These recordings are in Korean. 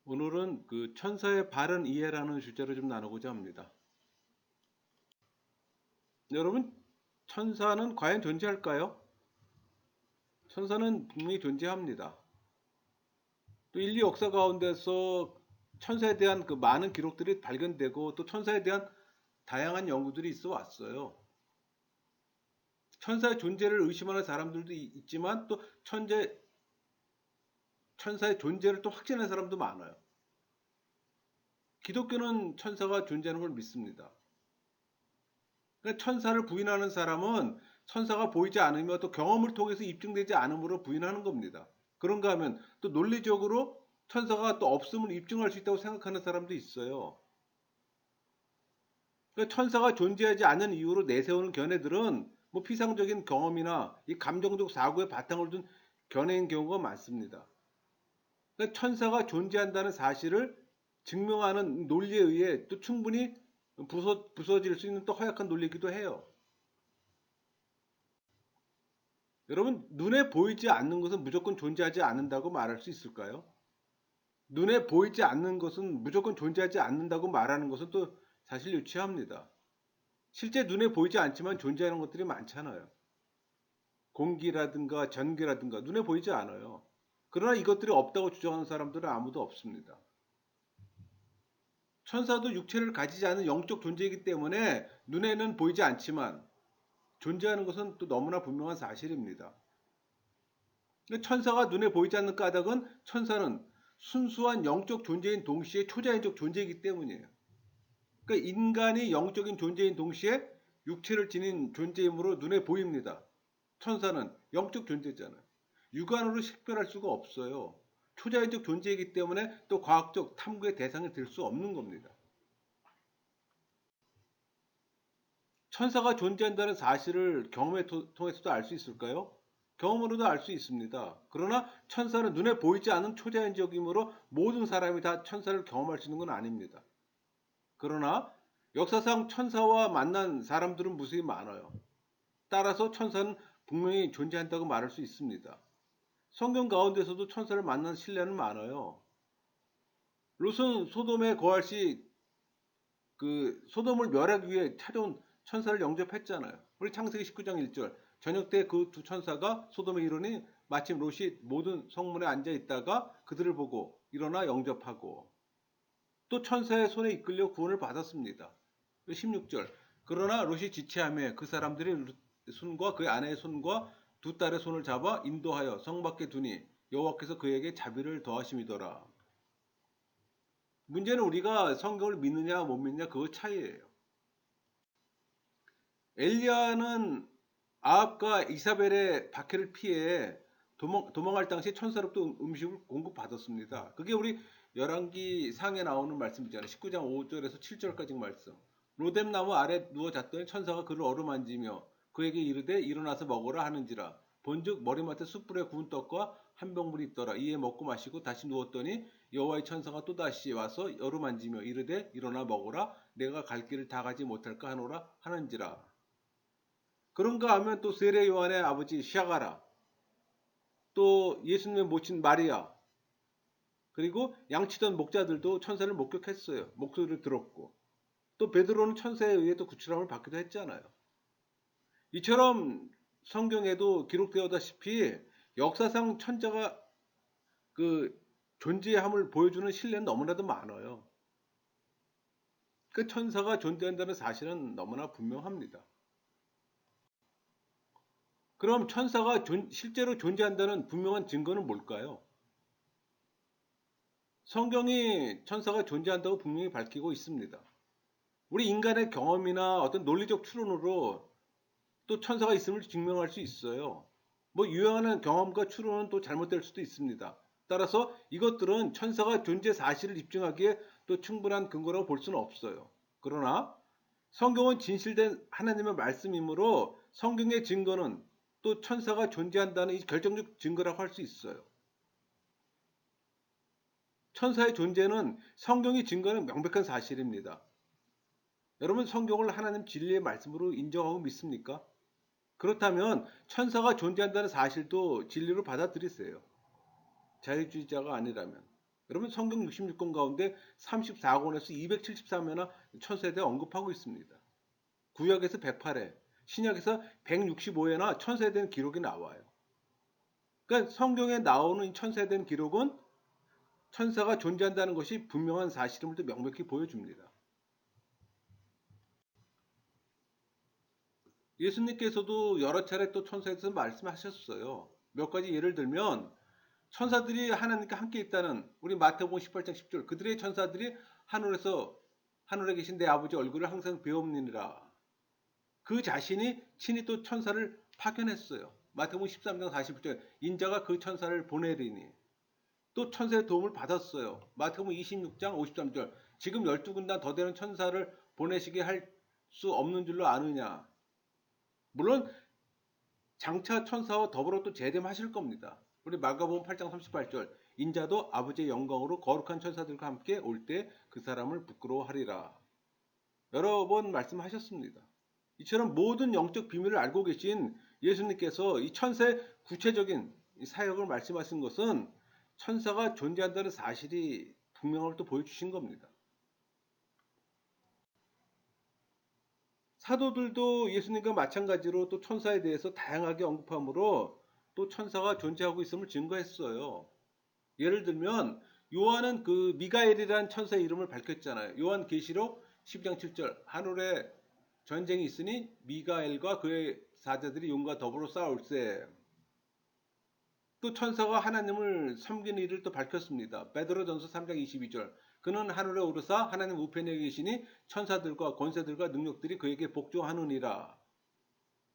오늘은 그 천사의 바른 이해라는 주제로 좀 나누고자 합니다. 여러분, 천사는 과연 존재할까요? 천사는 분명히 존재합니다. 또 인류 역사 가운데서 천사에 대한 그 많은 기록들이 발견되고 또 천사에 대한 다양한 연구들이 있어 왔어요. 천사의 존재를 의심하는 사람들도 있지만 또 천사의 존재를 또 확신하는 사람도 많아요. 기독교는 천사가 존재하는 걸 믿습니다. 그러니까 천사를 부인하는 사람은 천사가 보이지 않으며 또 경험을 통해서 입증되지 않음으로 부인하는 겁니다. 그런가 하면 또 논리적으로 천사가 또 없음을 입증할 수 있다고 생각하는 사람도 있어요. 그러니까 천사가 존재하지 않는 이유로 내세우는 견해들은 뭐 피상적인 경험이나 이 감정적 사고에 바탕을 둔 견해인 경우가 많습니다. 그러니까 천사가 존재한다는 사실을 증명하는 논리에 의해 또 충분히 부서질 수 있는 또 허약한 논리이기도 해요. 여러분, 눈에 보이지 않는 것은 무조건 존재하지 않는다고 말할 수 있을까요? 눈에 보이지 않는 것은 무조건 존재하지 않는다고 말하는 것은 또 사실 유치합니다. 실제 눈에 보이지 않지만 존재하는 것들이 많잖아요. 공기라든가 전기라든가 눈에 보이지 않아요. 그러나 이것들이 없다고 주장하는 사람들은 아무도 없습니다. 천사도 육체를 가지지 않은 영적 존재이기 때문에 눈에는 보이지 않지만 존재하는 것은 또 너무나 분명한 사실입니다. 천사가 눈에 보이지 않는 까닭은 천사는 순수한 영적 존재인 동시에 초자연적 존재이기 때문이에요. 그러니까 인간이 영적인 존재인 동시에 육체를 지닌 존재이므로 눈에 보입니다. 천사는 영적 존재잖아요. 육안으로 식별할 수가 없어요. 초자연적 존재이기 때문에 또 과학적 탐구의 대상이 될 수 없는 겁니다. 천사가 존재한다는 사실을 경험에 통해서도 알 수 있을까요? 경험으로도 알 수 있습니다. 그러나 천사는 눈에 보이지 않는 초자연적이므로 모든 사람이 다 천사를 경험할 수 있는 건 아닙니다. 그러나 역사상 천사와 만난 사람들은 무수히 많아요. 따라서 천사는 분명히 존재한다고 말할 수 있습니다. 성경 가운데서도 천사를 만난 신뢰는 많아요. 롯은 소돔에 거할 시 그 소돔을 멸하기 위해 찾아온 천사를 영접했잖아요. 우리 창세기 19장 1절. 저녁 때 그 두 천사가 소돔에 이르니 마침 롯이 모든 성문에 앉아 있다가 그들을 보고 일어나 영접하고 또 천사의 손에 이끌려 구원을 받았습니다. 16절. 그러나 롯이 지체하며 그 사람들이 손과 그의 아내의 손과 두 딸의 손을 잡아 인도하여 성 밖에 두니 여호와께서 그에게 자비를 더하심이더라. 문제는 우리가 성경을 믿느냐 못 믿느냐 그거 차이예요. 엘리야는 아합과 이사벨의 박해를 피해 도망할 당시 천사로부터 음식을 공급받았습니다. 그게 우리 열왕기 상에 나오는 말씀이잖아요. 19장 5절에서 7절까지 말씀. 로뎀 나무 아래 누워 잤더니 천사가 그를 어루만지며 그에게 이르되 일어나서 먹으라 하는지라. 본즉 머리맡에 숯불에 구운 떡과 한 병물이 있더라. 이에 먹고 마시고 다시 누웠더니 여호와의 천사가 또다시 와서 어루만지며 이르되 일어나 먹으라. 내가 갈 길을 다 가지 못할까 하노라 하는지라. 그런가 하면 또 세례 요한의 아버지 시아가라, 또 예수님의 모친 마리아, 그리고 양치던 목자들도 천사를 목격했어요. 목소리를 들었고 또 베드로는 천사에 의해 또 구출함을 받기도 했잖아요. 이처럼 성경에도 기록되었다시피 역사상 천사가 그 존재함을 보여주는 신뢰는 너무나도 많아요. 그 천사가 존재한다는 사실은 너무나 분명합니다. 그럼 천사가 실제로 존재한다는 분명한 증거는 뭘까요? 성경이 천사가 존재한다고 분명히 밝히고 있습니다. 우리 인간의 경험이나 어떤 논리적 추론으로 또 천사가 있음을 증명할 수 있어요. 뭐 유용한 경험과 추론은 또 잘못될 수도 있습니다. 따라서 이것들은 천사가 존재 사실을 입증하기에 또 충분한 근거라고 볼 수는 없어요. 그러나 성경은 진실된 하나님의 말씀이므로 성경의 증거는 또 천사가 존재한다는 이 결정적 증거라고 할 수 있어요. 천사의 존재는 성경이 증거하는 명백한 사실입니다. 여러분 성경을 하나님 진리의 말씀으로 인정하고 믿습니까? 그렇다면 천사가 존재한다는 사실도 진리로 받아들이세요. 자유주의자가 아니라면. 여러분 성경 66권 가운데 34권에서 273회나 천사에 대해 언급하고 있습니다. 구약에서 108회, 신약에서 165회나 천사에 대한 기록이 나와요. 그러니까 성경에 나오는 천사에 대한 기록은 천사가 존재한다는 것이 분명한 사실임을 또 명백히 보여줍니다. 예수님께서도 여러 차례 또 천사에 대해서 말씀하셨어요. 몇 가지 예를 들면 천사들이 하나님과 함께 있다는 우리 마태복음 18장 10절 그들의 천사들이 하늘에 계신 내 아버지 얼굴을 항상 배옵니라. 그 자신이 친히 또 천사를 파견했어요. 마태복음 13장 49절 인자가 그 천사를 보내리니 또 천사의 도움을 받았어요. 마태복음 26장 53절 지금 12군단 더 되는 천사를 보내시게 할 수 없는 줄로 아느냐. 물론 장차 천사와 더불어 또 재림하실 겁니다. 우리 마가복음 8장 38절 인자도 아버지의 영광으로 거룩한 천사들과 함께 올 때 그 사람을 부끄러워하리라. 여러 번 말씀하셨습니다. 이처럼 모든 영적 비밀을 알고 계신 예수님께서 이 천사의 구체적인 사역을 말씀하신 것은 천사가 존재한다는 사실이 분명함을 또 보여주신 겁니다. 사도들도 예수님과 마찬가지로 또 천사에 대해서 다양하게 언급함으로 또 천사가 존재하고 있음을 증거했어요. 예를 들면 요한은 그 미가엘이라는 천사의 이름을 밝혔잖아요. 요한계시록 12장 7절 하늘에 전쟁이 있으니 미가엘과 그의 사자들이 용과 더불어 싸울세. 또 천사가 하나님을 섬기는 일을 또 밝혔습니다. 베드로전서 3장 22절 그는 하늘에 오르사 하나님 우편에 계시니 천사들과 권세들과 능력들이 그에게 복종하느니라.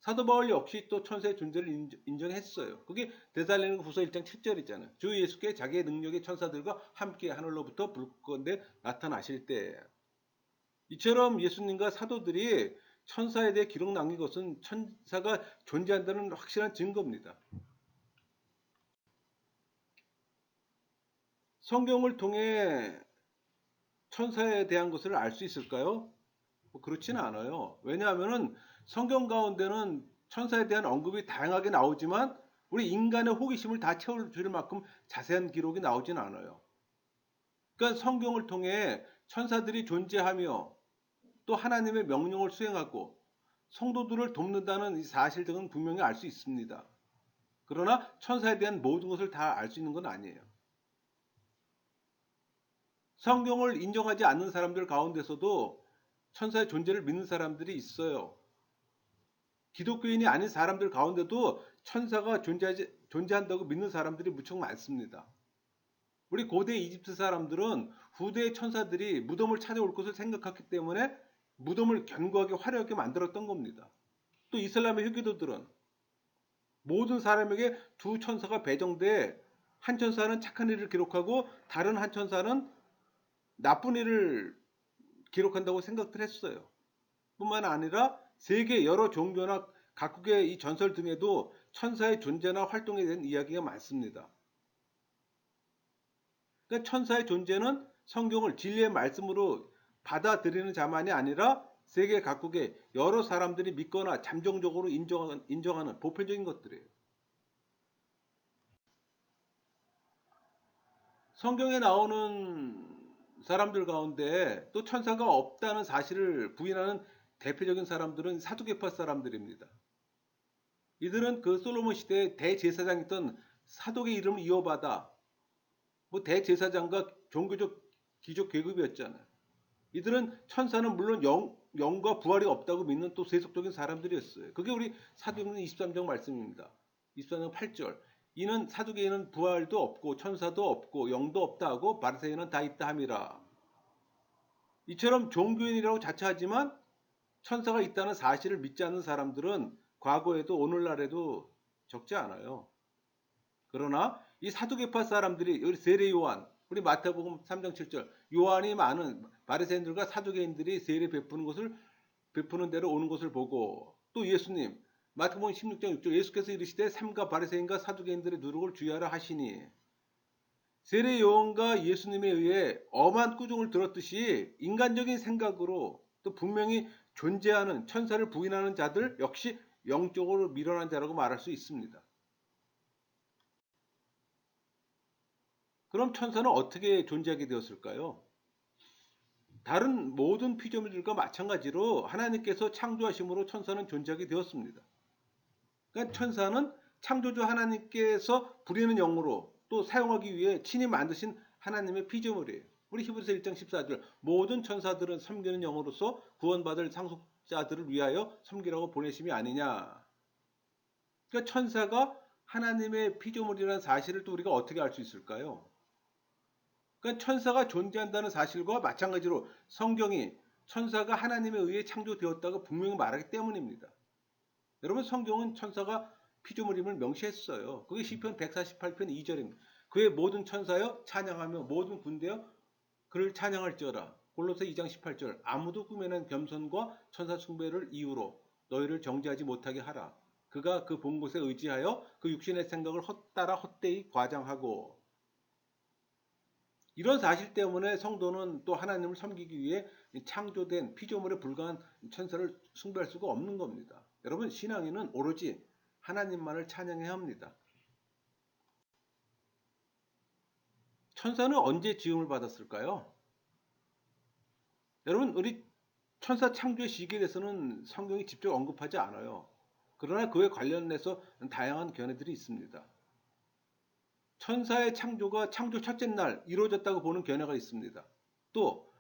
사도 바울 역시 또 천사의 존재를 인정했어요. 그게 데살로니가후서 1장 7절이잖아요. 주 예수께 자기의 능력의 천사들과 함께 하늘로부터 불건대 나타나실 때. 이처럼 예수님과 사도들이 천사에 대해 기록 남긴 것은 천사가 존재한다는 확실한 증거입니다. 성경을 통해 천사에 대한 것을 알 수 있을까요? 그렇지는 않아요. 왜냐하면 성경 가운데는 천사에 대한 언급이 다양하게 나오지만 우리 인간의 호기심을 다 채워줄 만큼 자세한 기록이 나오진 않아요. 그러니까 성경을 통해 천사들이 존재하며 또 하나님의 명령을 수행하고 성도들을 돕는다는 이 사실 등은 분명히 알 수 있습니다. 그러나 천사에 대한 모든 것을 다 알 수 있는 건 아니에요. 성경을 인정하지 않는 사람들 가운데서도 천사의 존재를 믿는 사람들이 있어요. 기독교인이 아닌 사람들 가운데도 천사가 존재한다고 믿는 사람들이 무척 많습니다. 우리 고대 이집트 사람들은 후대의 천사들이 무덤을 찾아올 것을 생각했기 때문에 무덤을 견고하게 화려하게 만들었던 겁니다. 또 이슬람의 회교도들은 모든 사람에게 두 천사가 배정돼 한 천사는 착한 일을 기록하고 다른 한 천사는 나쁜 일을 기록한다고 생각들 했어요. 뿐만 아니라 세계 여러 종교나 각국의 이 전설 등에도 천사의 존재나 활동에 대한 이야기가 많습니다. 그러니까 천사의 존재는 성경을 진리의 말씀으로 받아들이는 자만이 아니라 세계 각국의 여러 사람들이 믿거나 잠정적으로 인정하는 보편적인 것들이에요. 성경에 나오는 사람들 가운데 또 천사가 없다는 사실을 부인하는 대표적인 사람들은 사두개파 사람들입니다. 이들은 그 솔로몬 시대에 대제사장이었던 사독의 이름을 이어받아 대제사장과 종교적 귀족 계급이었잖아요. 이들은 천사는 물론 영과 부활이 없다고 믿는 또 세속적인 사람들이었어요. 그게 우리 사도행전 23장 말씀입니다. 23장 8절 이는 사두개인은 부활도 없고 천사도 없고 영도 없다 하고 바리새인은 다 있다 함이라. 이처럼 종교인이라고 자처하지만 천사가 있다는 사실을 믿지 않는 사람들은 과거에도 오늘날에도 적지 않아요. 그러나 이 사두개파 사람들이 우리 세례 요한, 우리 마태복음 3장 7절 요한이 많은 바리새인들과 사두개인들이 세례 베푸는 대로 오는 것을 보고 또 예수님 마태복음 16장 6절 예수께서 이르시되 삼가 바리새인과 사두개인들의 누룩을 주의하라 하시니 세례 요한과 예수님에 의해 엄한 꾸중을 들었듯이 인간적인 생각으로 또 분명히 존재하는 천사를 부인하는 자들 역시 영적으로 미련한 자라고 말할 수 있습니다. 그럼 천사는 어떻게 존재하게 되었을까요? 다른 모든 피조물들과 마찬가지로 하나님께서 창조하심으로 천사는 존재하게 되었습니다. 그러니까 천사는 창조주 하나님께서 부리는 영으로 또 사용하기 위해 친히 만드신 하나님의 피조물이에요. 우리 히브리서 1장 14절 모든 천사들은 섬기는 영으로서 구원받을 상속자들을 위하여 섬기라고 보내심이 아니냐. 그러니까 천사가 하나님의 피조물이라는 사실을 또 우리가 어떻게 알 수 있을까요? 그러니까 천사가 존재한다는 사실과 마찬가지로 성경이 천사가 하나님에 의해 창조되었다고 분명히 말하기 때문입니다. 여러분 성경은 천사가 피조물임을 명시했어요. 그게 시편 148편 2절입니다. 그의 모든 천사여 찬양하며 모든 군대여 그를 찬양할지어다. 골로새 2장 18절 아무도 꾸며낸 겸손과 천사 숭배를 이유로 너희를 정죄하지 못하게 하라. 그가 그 본 곳에 의지하여 그 육신의 생각을 헛따라 헛되이 과장하고 이런 사실 때문에 성도는 또 하나님을 섬기기 위해 창조된 피조물에 불과한 천사를 숭배할 수가 없는 겁니다. 여러분 신앙인은 오로지 하나님만을 찬양해야 합니다. 천사는 언제 지음을 받았을까요? 여러분 우리 천사 창조의 시기에 대해서는 성경이 직접 언급하지 않아요. 그러나 그에 관련해서 다양한 견해들이 있습니다. 천사의 창조가 창조 첫째 날 이루어졌다고 보는 견해가 있습니다. 또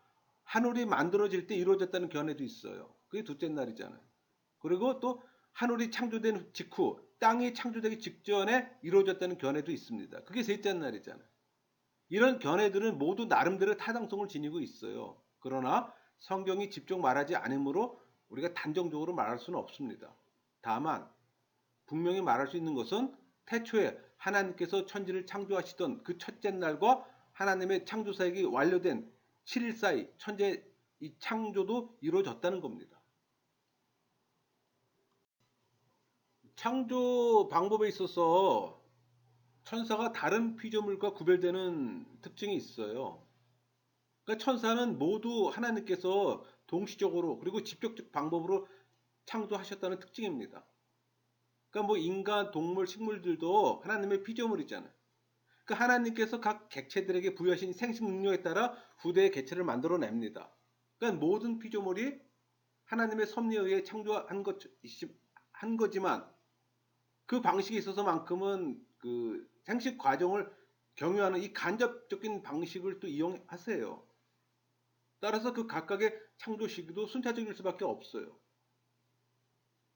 하늘이 만들어질 때 이루어졌다는 견해도 있어요. 그게 둘째 날이잖아요. 그리고 또 하늘이 창조된 직후 땅이 창조되기 직전에 이루어졌다는 견해도 있습니다. 그게 셋째 날이잖아요. 이런 견해들은 모두 나름대로 타당성을 지니고 있어요. 그러나 성경이 직접 말하지 않으므로 우리가 단정적으로 말할 수는 없습니다. 다만 분명히 말할 수 있는 것은 태초에 하나님께서 천지를 창조하시던 그 첫째 날과 하나님의 창조 사역이 완료된 7일 사이 천재 이 창조도 이루어졌다는 겁니다. 창조 방법에 있어서 천사가 다른 피조물과 구별되는 특징이 있어요. 그러니까 천사는 모두 하나님께서 동시적으로 그리고 직접적 방법으로 창조하셨다는 특징입니다. 그러니까 뭐 인간, 동물, 식물들도 하나님의 피조물이잖아요. 그러니까 하나님께서 각 객체들에게 부여하신 생식 능력에 따라 후대의 개체를 만들어냅니다. 그러니까 모든 피조물이 하나님의 섭리에 의해 창조한 한 거지만 그 방식에 있어서만큼은 그 생식 과정을 경유하는 이 간접적인 방식을 또 이용하세요. 따라서 그 각각의 창조 시기도 순차적일 수밖에 없어요.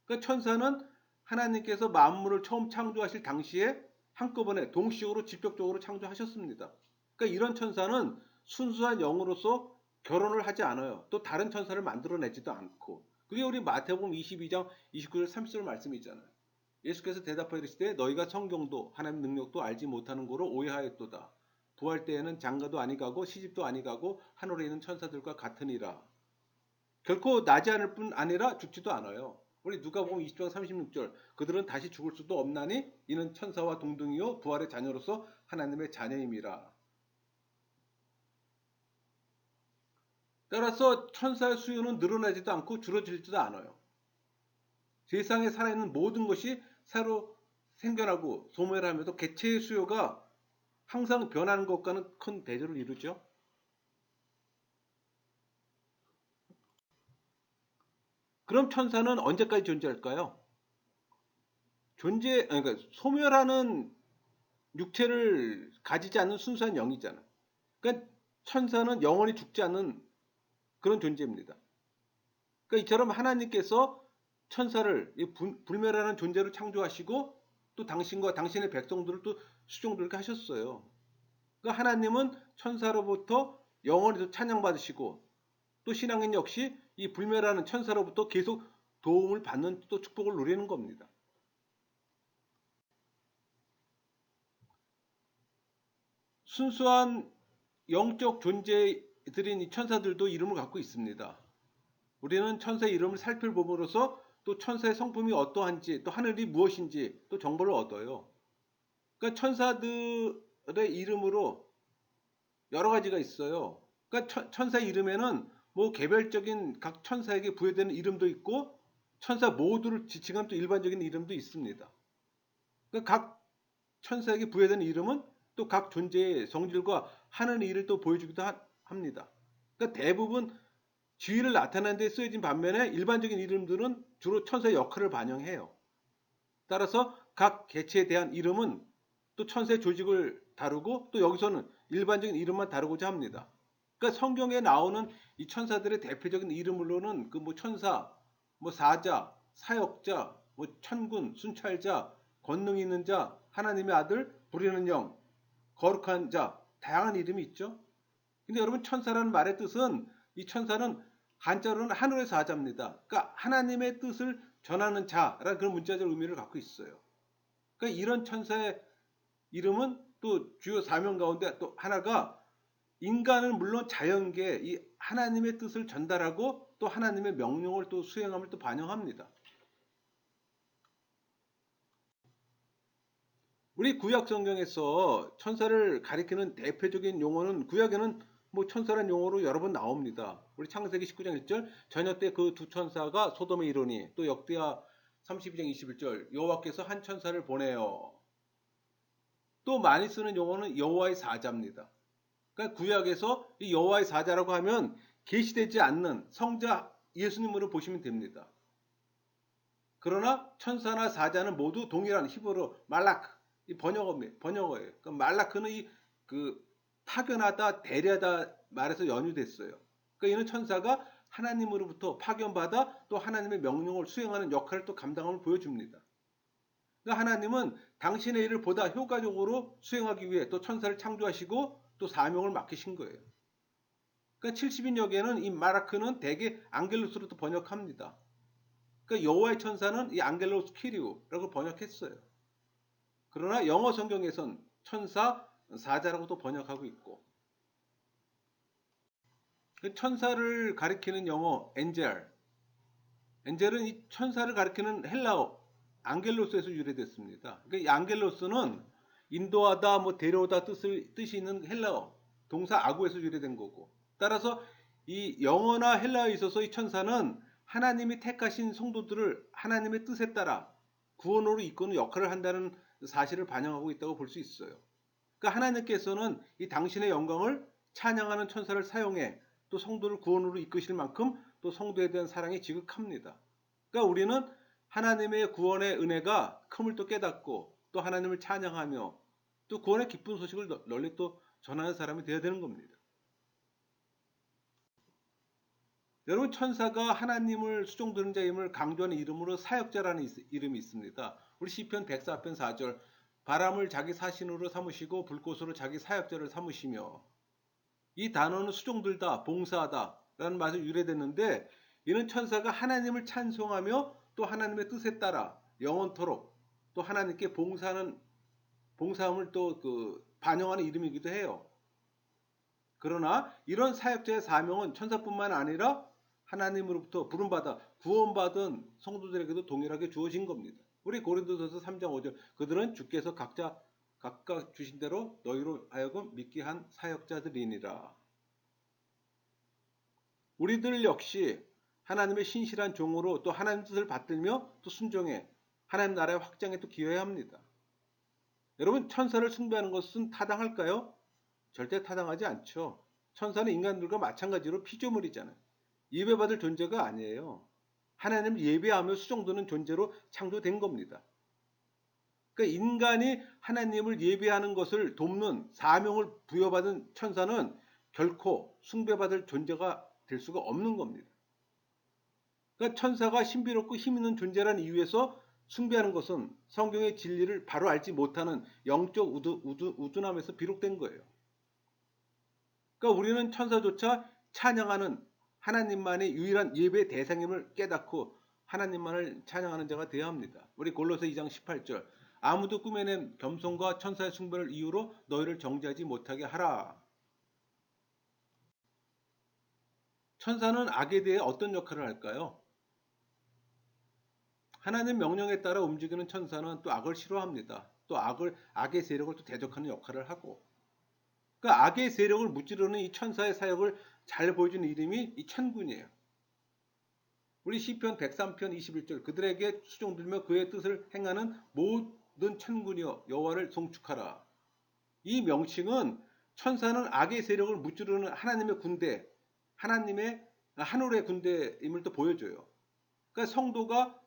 그러니까 천사는 하나님께서 만물을 처음 창조하실 당시에 한꺼번에 동시적으로 직접적으로 창조하셨습니다. 그러니까 이런 천사는 순수한 영으로서 결혼을 하지 않아요. 또 다른 천사를 만들어내지도 않고. 그게 우리 마태복음 22장 29절 30절 말씀이잖아요. 예수께서 대답하여 이르시되 너희가 성경도 하나님 능력도 알지 못하는 거로 오해하였도다. 부활 때에는 장가도 아니가고 시집도 아니가고 하늘에 있는 천사들과 같으니라. 결코 나지 않을 뿐 아니라 죽지도 않아요. 우리 누가복음 20장 36절 그들은 다시 죽을 수도 없나니 이는 천사와 동등이요 부활의 자녀로서 하나님의 자녀임이라. 따라서 천사의 수요는 늘어나지도 않고 줄어들지도 않아요. 세상에 살아있는 모든 것이 새로 생겨나고 소멸하면서 개체의 수요가 항상 변하는 것과는 큰 대조를 이루죠. 그럼 천사는 언제까지 존재할까요? 그러니까 소멸하는 육체를 가지지 않는 순수한 영이잖아. 그러니까 천사는 영원히 죽지 않는 그런 존재입니다. 그러니까 이처럼 하나님께서 천사를 불멸하는 존재로 창조하시고 또 당신과 당신의 백성들을 또 수종들게 하셨어요. 그러니까 하나님은 천사로부터 영원히 찬양받으시고 또 신앙인 역시 이 불멸하는 천사로부터 계속 도움을 받는 또 축복을 누리는 겁니다. 순수한 영적 존재들인 이 천사들도 이름을 갖고 있습니다. 우리는 천사의 이름을 살펴봄으로써 또 천사의 성품이 어떠한지 또 하늘이 무엇인지 또 정보를 얻어요. 그러니까 천사들의 이름으로 여러 가지가 있어요. 그러니까 천사의 이름에는 뭐 개별적인 각 천사에게 부여되는 이름도 있고 천사 모두를 지칭한 또 일반적인 이름도 있습니다. 그러니까 각 천사에게 부여되는 이름은 또 각 존재의 성질과 하는 일을 또 보여주기도 합니다. 그러니까 대부분 지위를 나타내는 데 쓰여진 반면에 일반적인 이름들은 주로 천사의 역할을 반영해요. 따라서 각 개체에 대한 이름은 또 천사의 조직을 다루고 또 여기서는 일반적인 이름만 다루고자 합니다. 그러니까 성경에 나오는 이 천사들의 대표적인 이름으로는 그 뭐 천사, 뭐 사자, 사역자, 뭐 천군, 순찰자, 권능 있는 자, 하나님의 아들, 부리는 영, 거룩한 자, 다양한 이름이 있죠. 근데 여러분 천사라는 말의 뜻은 이 천사는 한자로는 하늘의 사자입니다. 그러니까 하나님의 뜻을 전하는 자라는 그런 문자적 의미를 갖고 있어요. 그러니까 이런 천사의 이름은 또 주요 사명 가운데 또 하나가 인간은 물론 자연계 이 하나님의 뜻을 전달하고 또 하나님의 명령을 또 수행함을 또 반영합니다. 우리 구약 성경에서 천사를 가리키는 대표적인 용어는 구약에는 뭐 천사란 용어로 여러 번 나옵니다. 우리 창세기 19장 1절 저녁 때 그 두 천사가 소돔에 이르니 또 역대하 32장 21절 여호와께서 한 천사를 보내요. 또 많이 쓰는 용어는 여호와의 사자입니다. 그러니까 구약에서 이 여호와의 사자라고 하면 계시되지 않는 성자 예수님으로 보시면 됩니다. 그러나 천사나 사자는 모두 동일한 히브리어 말라크 이 번역어예요. 그러니까 말라크는 이 그 파견하다 대리하다 말에서 연유됐어요. 그러니까 이는 천사가 하나님으로부터 파견받아 또 하나님의 명령을 수행하는 역할을 또 감당함을 보여줍니다. 그러니까 하나님은 당신의 일을 보다 효과적으로 수행하기 위해 또 천사를 창조하시고 또 사명을 맡기신 거예요. 그러니까 70인역에는 이 마라크는 대개 앙겔로스로 또 번역합니다. 그러니까 여호와의 천사는 이 앙겔로스 키리우라고 번역했어요. 그러나 영어 성경에선 천사, 사자라고도 번역하고 있고 천사를 가리키는 영어 엔젤 엔젤은 이 천사를 가리키는 헬라어 앙겔로스에서 유래됐습니다. 그러니까 이 앙겔로스는 인도하다, 뭐 데려오다 뜻이 있는 헬라어 동사 아구에서 유래된 거고 따라서 이 영어나 헬라어에 있어서 이 천사는 하나님이 택하신 성도들을 하나님의 뜻에 따라 구원으로 이끄는 역할을 한다는 사실을 반영하고 있다고 볼 수 있어요. 그러니까 하나님께서는 이 당신의 영광을 찬양하는 천사를 사용해 또 성도를 구원으로 이끄실 만큼 또 성도에 대한 사랑이 지극합니다. 그러니까 우리는 하나님의 구원의 은혜가 큼을 또 깨닫고 또 하나님을 찬양하며 또 구원의 기쁜 소식을 널리 또 전하는 사람이 되어야 되는 겁니다. 여러분 천사가 하나님을 수종드는 자임을 강조하는 이름으로 사역자라는 이름이 있습니다. 우리 시편 104편 4절 바람을 자기 사신으로 삼으시고 불꽃으로 자기 사역자를 삼으시며 이 단어는 수종들다, 봉사하다 라는 말에서 유래됐는데 이는 천사가 하나님을 찬송하며 또 하나님의 뜻에 따라 영원토록 또 하나님께 봉사함을 또 반영하는 이름이기도 해요. 그러나 이런 사역자의 사명은 천사뿐만 아니라 하나님으로부터 부름받아 구원받은 성도들에게도 동일하게 주어진 겁니다. 우리 고린도전서 3장 5절 그들은 주께서 각각 주신 대로 너희로 하여금 믿게 한 사역자들이니라. 우리들 역시 하나님의 신실한 종으로 또 하나님 뜻을 받들며 또 순종해 하나님 나라의 확장에 또 기여해야 합니다. 여러분 천사를 숭배하는 것은 타당할까요? 절대 타당하지 않죠. 천사는 인간들과 마찬가지로 피조물이잖아요. 예배받을 존재가 아니에요. 하나님을 예배하며 수종드는 존재로 창조된 겁니다. 그러니까 인간이 하나님을 예배하는 것을 돕는 사명을 부여받은 천사는 결코 숭배받을 존재가 될 수가 없는 겁니다. 그러니까 천사가 신비롭고 힘있는 존재라는 이유에서 숭배하는 것은 성경의 진리를 바로 알지 못하는 영적 우둔함에서 비롯된 거예요. 그러니까 우리는 천사조차 찬양하는 하나님만의 유일한 예배 대상임을 깨닫고 하나님만을 찬양하는 자가 되어야 합니다. 우리 골로새 2장 18절 아무도 꾸며낸 겸손과 천사의 숭배를 이유로 너희를 정죄하지 못하게 하라. 천사는 악에 대해 어떤 역할을 할까요? 하나님 명령에 따라 움직이는 천사는 또 악을 싫어합니다. 또 악의 세력을 또 대적하는 역할을 하고 그러니까 악의 세력을 무찌르는 이 천사의 사역을 잘 보여주는 이름이 이 천군이에요. 우리 시편 103편 21절 그들에게 수종들며 그의 뜻을 행하는 모든 천군이여 여호와를 송축하라. 이 명칭은 천사는 악의 세력을 무찌르는 하나님의 군대, 하나님의 하늘의 군대임을 또 보여줘요. 그러니까 성도가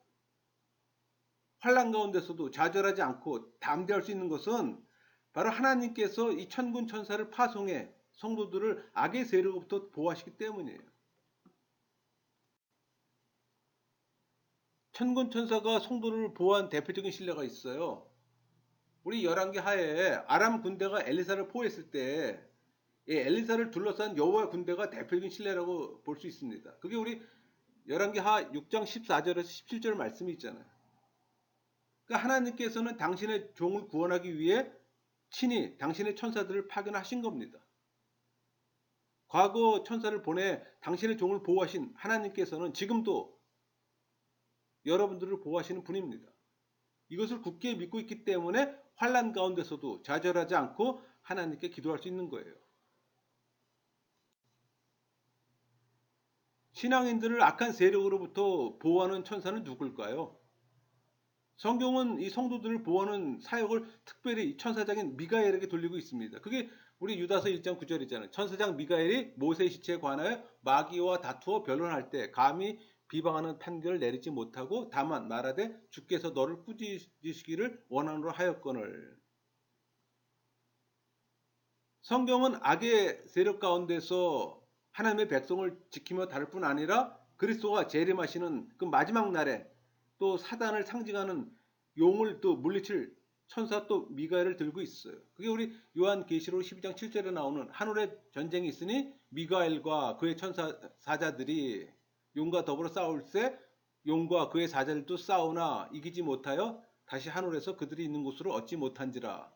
환난 가운데서도 좌절하지 않고 담대할 수 있는 것은 바로 하나님께서 이 천군 천사를 파송해 성도들을 악의 세력으로부터 보호하시기 때문이에요. 천군 천사가 성도를 보호한 대표적인 신뢰가 있어요. 우리 열왕기 하에 아람 군대가 엘리사를 포위했을 때 엘리사를 둘러싼 여호와의 군대가 대표적인 신뢰라고 볼 수 있습니다. 그게 우리 열왕기 하 6장 14절에서 17절 말씀이 있잖아요. 그러니까 하나님께서는 당신의 종을 구원하기 위해 친히 당신의 천사들을 파견하신 겁니다. 과거 천사를 보내 당신의 종을 보호하신 하나님께서는 지금도 여러분들을 보호하시는 분입니다. 이것을 굳게 믿고 있기 때문에 환난 가운데서도 좌절하지 않고 하나님께 기도할 수 있는 거예요. 신앙인들을 악한 세력으로부터 보호하는 천사는 누굴까요? 성경은 이 성도들을 보호하는 사역을 특별히 천사장인 미가엘에게 돌리고 있습니다. 그게 우리 유다서 1장 9절이잖아요. 천사장 미가엘이 모세의 시체에 관하여 마귀와 다투어 변론할 때 감히 비방하는 판결을 내리지 못하고 다만 말하되 주께서 너를 꾸짖으시기를 원하노라 하였거늘. 성경은 악의 세력 가운데서 하나님의 백성을 지키며 다룰 뿐 아니라 그리스도가 재림하시는 그 마지막 날에 또 사단을 상징하는 용을 또 물리칠 천사 또 미가엘을 들고 있어요. 그게 우리 요한계시록 12장 7절에 나오는 하늘에 전쟁이 있으니 미가엘과 그의 천사 사자들이 용과 더불어 싸울세 용과 그의 사자들도 싸우나 이기지 못하여 다시 하늘에서 그들이 있는 곳으로 얻지 못한지라.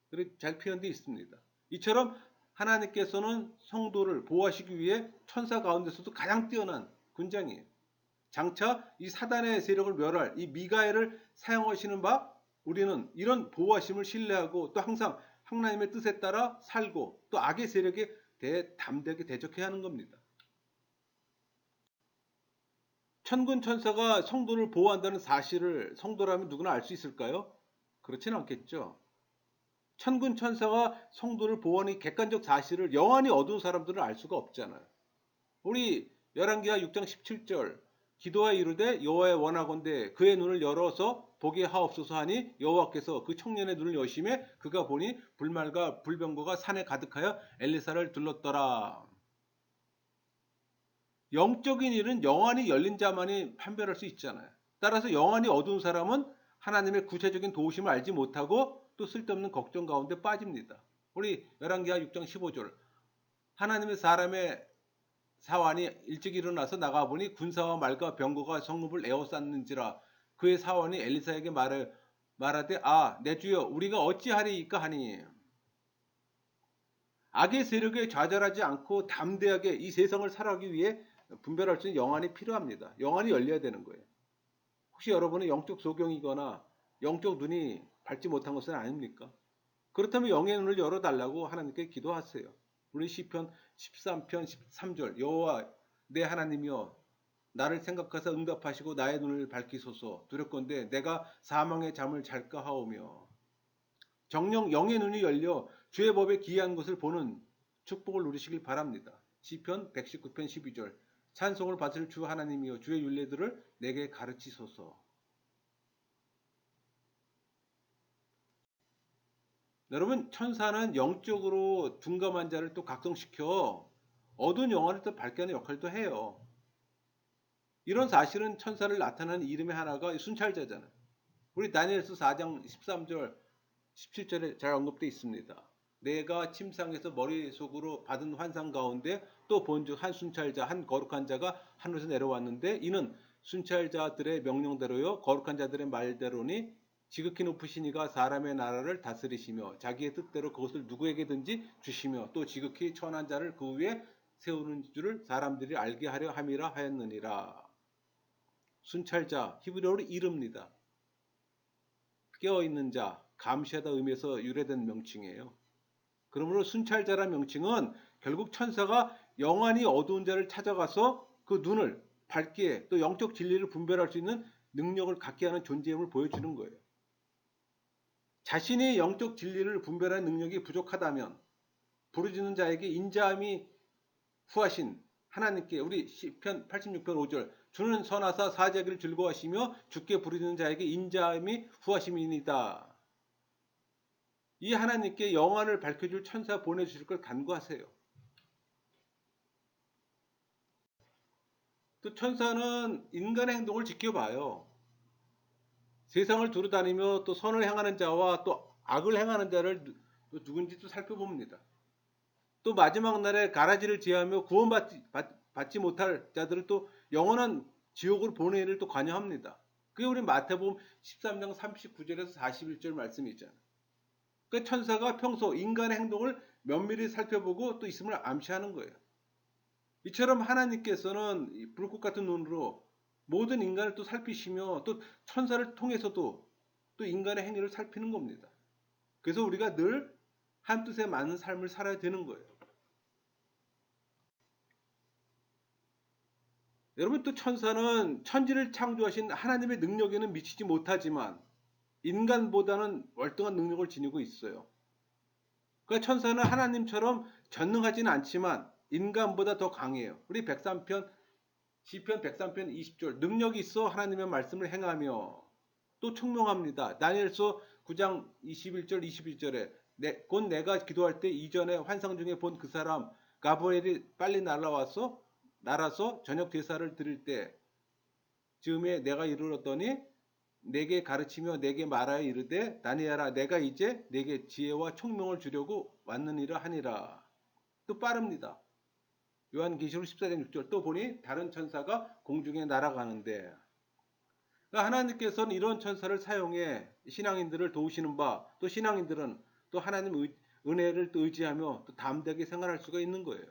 그렇게 잘 표현되어 있습니다. 이처럼 하나님께서는 성도를 보호하시기 위해 천사 가운데서도 가장 뛰어난 군장이에요. 장차 이 사단의 세력을 멸할 이 미가엘을 사용하시는 바 우리는 이런 보호하심을 신뢰하고 또 항상 하나님의 뜻에 따라 살고 또 악의 세력에 대해 담대하게 대적해야 하는 겁니다. 천군 천사가 성도를 보호한다는 사실을 성도라면 누구나 알 수 있을까요? 그렇지는 않겠죠. 천군 천사가 성도를 보호하는 객관적 사실을 영원히 어두운 사람들은 알 수가 없잖아요. 우리 열왕기하 6장 17절 기도하여 이르되 여호와의 원하건대 그의 눈을 열어서 보게 하옵소서 하니 여호와께서 그 청년의 눈을 여심해 그가 보니 불말과 불병거가 산에 가득하여 엘리사를 둘렀더라. 영적인 일은 영안이 열린 자만이 판별할 수 있잖아요. 따라서 영안이 어두운 사람은 하나님의 구체적인 도우심을 알지 못하고 또 쓸데없는 걱정 가운데 빠집니다. 우리 열왕기하 6장 15절 하나님의 사람의 사환이 일찍 일어나서 나가보니 군사와 말과 병거가 성읍을 에워쌌는지라. 그의 사환이 엘리사에게 말하되 내 주여 우리가 어찌하리이까 하니. 악의 세력에 좌절하지 않고 담대하게 이 세상을 살아가기 위해 분별할 수 있는 영안이 필요합니다. 영안이 열려야 되는 거예요. 혹시 여러분은 영적 소경이거나 영적 눈이 밝지 못한 것은 아닙니까? 그렇다면 영의 눈을 열어달라고 하나님께 기도하세요. 우리 시편 13편 13절 여호와 내 하나님이여 나를 생각하사 응답하시고 나의 눈을 밝히소서. 두렵건대 내가 사망의 잠을 잘까 하오며. 정령 영의 눈이 열려 주의 법에 기이한 것을 보는 축복을 누리시길 바랍니다. 시편 119편 12절 찬송을 받을 주 하나님이여 주의 율례들을 내게 가르치소서. 여러분 천사는 영적으로 둔감한 자를 또 각성시켜 어두운 영혼을 또 밝게 하는 역할도 해요. 이런 사실은 천사를 나타내는 이름의 하나가 순찰자잖아요. 우리 다니엘서 4장 13절 17절에 잘 언급되어 있습니다. 내가 침상에서 머릿속으로 받은 환상 가운데 또 본즉 한 순찰자 한 거룩한 자가 하늘에서 내려왔는데 이는 순찰자들의 명령대로요 거룩한 자들의 말대로니 지극히 높으신 이가 사람의 나라를 다스리시며 자기의 뜻대로 그것을 누구에게든지 주시며 또 지극히 천한 자를 그 위에 세우는 줄을 사람들이 알게 하려 함이라 하였느니라. 순찰자 히브리어로 이릅니다. 깨어있는 자, 감시하다 의미에서 유래된 명칭이에요. 그러므로 순찰자란 명칭은 결국 천사가 영안이 어두운 자를 찾아가서 그 눈을 밝게 또 영적 진리를 분별할 수 있는 능력을 갖게 하는 존재임을 보여주는 거예요. 자신이 영적 진리를 분별하는 능력이 부족하다면 부르짖는 자에게 인자함이 후하신 하나님께 우리 시편 86편 5절 주는 선하사 사자기를 즐거워하시며 주께 부르짖는 자에게 인자함이 후하심이니이다. 이 하나님께 영안을 밝혀줄 천사 보내주실 걸 간구하세요. 또 천사는 인간의 행동을 지켜봐요. 세상을 두루다니며 또 선을 행하는 자와 또 악을 행하는 자를 또 누군지 또 살펴봅니다. 또 마지막 날에 가라지를 제하며 구원받지 못할 자들을 또 영원한 지옥으로 보내기를 또 관여합니다. 그게 우리 마태복음 13장 39절에서 41절 말씀이 있잖아요. 그 천사가 평소 인간의 행동을 면밀히 살펴보고 또 있음을 암시하는 거예요. 이처럼 하나님께서는 불꽃 같은 눈으로 모든 인간을 또 살피시며 또 천사를 통해서도 또 인간의 행위를 살피는 겁니다. 그래서 우리가 늘 한뜻에 맞는 삶을 살아야 되는 거예요. 여러분, 또 천사는 천지를 창조하신 하나님의 능력에는 미치지 못하지만 인간보다는 월등한 능력을 지니고 있어요. 그러니까 천사는 하나님처럼 전능하지는 않지만 인간보다 더 강해요. 우리 103편 시편 103편 20절 능력이 있어 하나님의 말씀을 행하며 또 청명합니다. 다니엘서 9장 21절 21절에 곧 내가 기도할 때 이전에 환상 중에 본 그 사람 가브리엘이 빨리 날아서 저녁 제사를 드릴 때 즈음에 내가 이르렀더니 내게 가르치며 내게 말하여 이르되 다니엘아 내가 이제 내게 지혜와 총명을 주려고 왔느니라 하니라. 또 빠릅니다. 요한계시록 14장 6절 또 보니 다른 천사가 공중에 날아가는데 그러니까 하나님께서는 이런 천사를 사용해 신앙인들을 도우시는 바 또 신앙인들은 또 하나님 은혜를 또 의지하며 또 담대하게 생활할 수가 있는 거예요.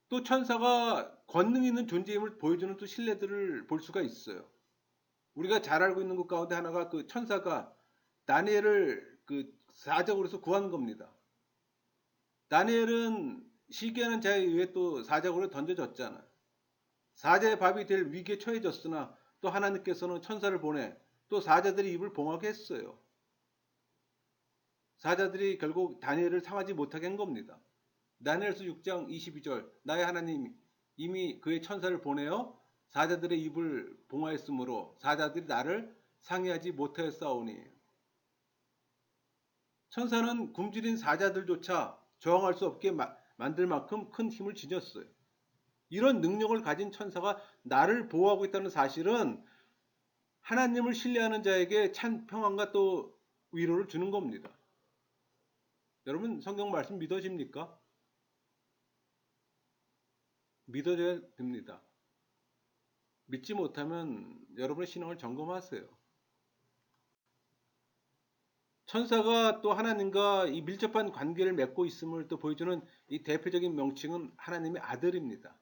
또 천사가 권능 있는 존재임을 보여주는 또 신뢰들을 볼 수가 있어요. 우리가 잘 알고 있는 것 가운데 하나가 그 천사가 다니엘을 그 사자굴에서 구한 겁니다. 다니엘은 시기하는 자에 의해 또 사자굴에 던져졌잖아요. 사자의 밥이 될 위기에 처해졌으나 또 하나님께서는 천사를 보내 또 사자들이 입을 봉하게 했어요. 사자들이 결국 다니엘을 상하지 못하게 한 겁니다. 다니엘서 6장 22절 나의 하나님 이미 그의 천사를 보내어 사자들의 입을 봉하였으므로 사자들이 나를 상해하지 못하였사오니 천사는 굶주린 사자들조차 저항할 수 없게 만들 만큼 큰 힘을 지녔어요. 이런 능력을 가진 천사가 나를 보호하고 있다는 사실은 하나님을 신뢰하는 자에게 참 평안과 또 위로를 주는 겁니다. 여러분 성경 말씀 믿어집니까? 믿어줘야 됩니다. 믿지 못하면 여러분의 신앙을 점검하세요. 천사가 또 하나님과 이 밀접한 관계를 맺고 있음을 또 보여주는 이 대표적인 명칭은 하나님의 아들입니다.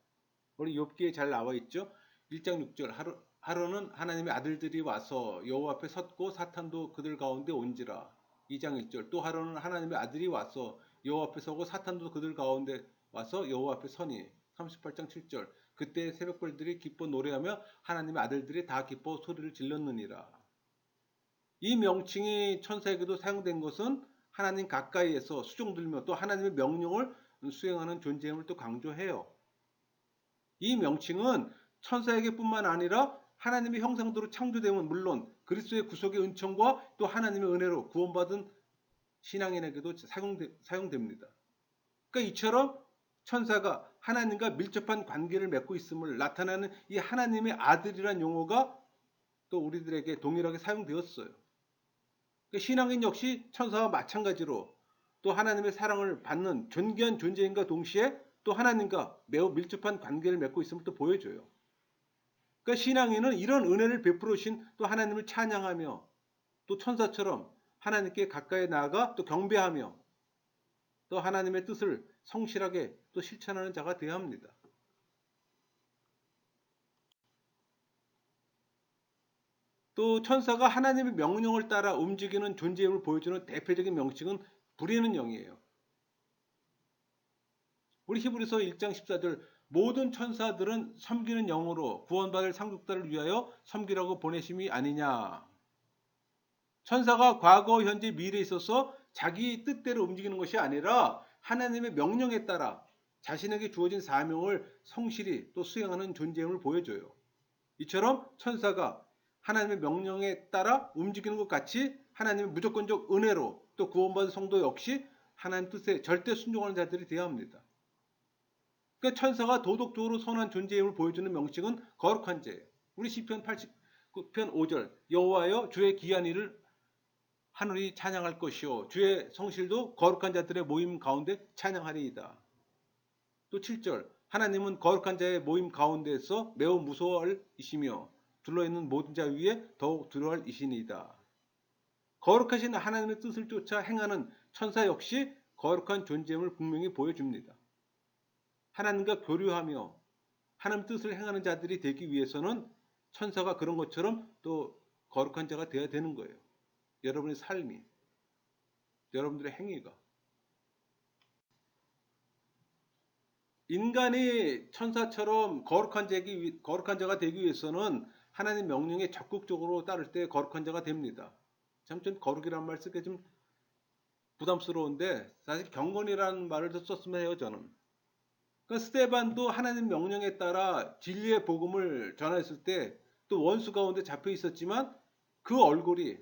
우리 욥기에 잘 나와 있죠. 1장 6절 하루는 하나님의 아들들이 와서 여호와 앞에 섰고 사탄도 그들 가운데 온지라. 2장 1절 또 하루는 하나님의 아들이 와서 여호와 앞에 서고 사탄도 그들 가운데 와서 여호와 앞에 서니. 38장 7절 그때 새벽별들이 기뻐 노래하며 하나님의 아들들이 다 기뻐 소리를 질렀느니라. 이 명칭이 천사에게도 사용된 것은 하나님 가까이에서 수종들며 또 하나님의 명령을 수행하는 존재임을 또 강조해요. 이 명칭은 천사에게뿐만 아니라 하나님의 형상대로 창조됨은 물론 그리스도의 구속의 은총과 또 하나님의 은혜로 구원받은 신앙인에게도 사용됩니다. 그러니까 이처럼 천사가 하나님과 밀접한 관계를 맺고 있음을 나타내는 이 하나님의 아들이란 용어가 또 우리들에게 동일하게 사용되었어요. 그러니까 신앙인 역시 천사와 마찬가지로 또 하나님의 사랑을 받는 존귀한 존재인과 동시에 또 하나님과 매우 밀접한 관계를 맺고 있음을 또 보여줘요. 그러니까 신앙인은 이런 은혜를 베풀어 주신 또 하나님을 찬양하며 또 천사처럼 하나님께 가까이 나아가 또 경배하며 또 하나님의 뜻을 성실하게 또 실천하는 자가 되어야 합니다. 또 천사가 하나님의 명령을 따라 움직이는 존재임을 보여주는 대표적인 명칭은 부리는 영이에요. 우리 히브리서 1장 14절 모든 천사들은 섬기는 영으로 구원받을 상속자를 위하여 섬기라고 보내심이 아니냐. 천사가 과거, 현재, 미래에 있어서 자기 뜻대로 움직이는 것이 아니라 하나님의 명령에 따라 자신에게 주어진 사명을 성실히 또 수행하는 존재임을 보여줘요. 이처럼 천사가 하나님의 명령에 따라 움직이는 것 같이 하나님의 무조건적 은혜로 또 구원받은 성도 역시 하나님 뜻에 절대 순종하는 자들이 되어야 합니다. 그러니까 천사가 도덕적으로 선한 존재임을 보여주는 명칭은 거룩한 자예요. 우리 시편 89편 5절 여호와여 주의 기한 일을 하늘이 찬양할 것이요 주의 성실도 거룩한 자들의 모임 가운데 찬양하리이다. 또 7절 하나님은 거룩한 자의 모임 가운데에서 매우 무서워할 이시며 둘러있는 모든 자 위에 더욱 두려워할 이시니이다. 거룩하신 하나님의 뜻을 쫓아 행하는 천사 역시 거룩한 존재임을 분명히 보여줍니다. 하나님과 교류하며 하나님 뜻을 행하는 자들이 되기 위해서는 천사가 그런 것처럼 또 거룩한 자가 되어야 되는 거예요. 여러분의 삶이, 여러분들의 행위가. 인간이 천사처럼 거룩한 자가 되기 위해서는 하나님 명령에 적극적으로 따를 때 거룩한 자가 됩니다. 참 좀 거룩이라는 말 쓰기 좀 부담스러운데 사실 경건이라는 말을 더 썼으면 해요, 저는. 그러니까 스데반도 하나님 명령에 따라 진리의 복음을 전했을 때 또 원수 가운데 잡혀 있었지만 그 얼굴이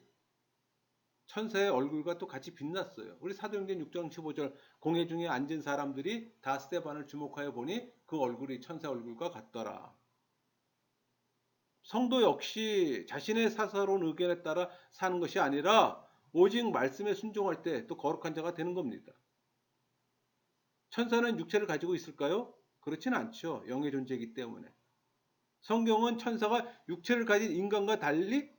천사의 얼굴과 또 같이 빛났어요. 우리 사도행전 6장 15절 공회 중에 앉은 사람들이 다 스데반을 주목하여 보니 그 얼굴이 천사 얼굴과 같더라. 성도 역시 자신의 사사로운 의견에 따라 사는 것이 아니라 오직 말씀에 순종할 때 또 거룩한 자가 되는 겁니다. 천사는 육체를 가지고 있을까요? 그렇지는 않죠. 영의 존재이기 때문에. 성경은 천사가 육체를 가진 인간과 달리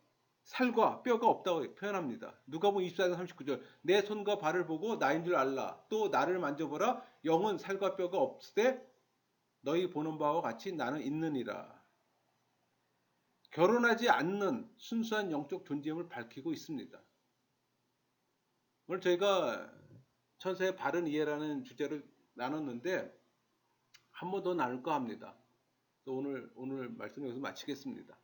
살과 뼈가 없다고 표현합니다. 누가복음 24장 39절 내 손과 발을 보고 나인 줄 알라. 또 나를 만져보라. 영은 살과 뼈가 없으되 너희 보는 바와 같이 나는 있느니라. 결혼하지 않는 순수한 영적 존재임을 밝히고 있습니다. 오늘 저희가 천사의 바른 이해라는 주제로 나눴는데 한 번 더 나눌까 합니다. 또 오늘 말씀 여기서 마치겠습니다.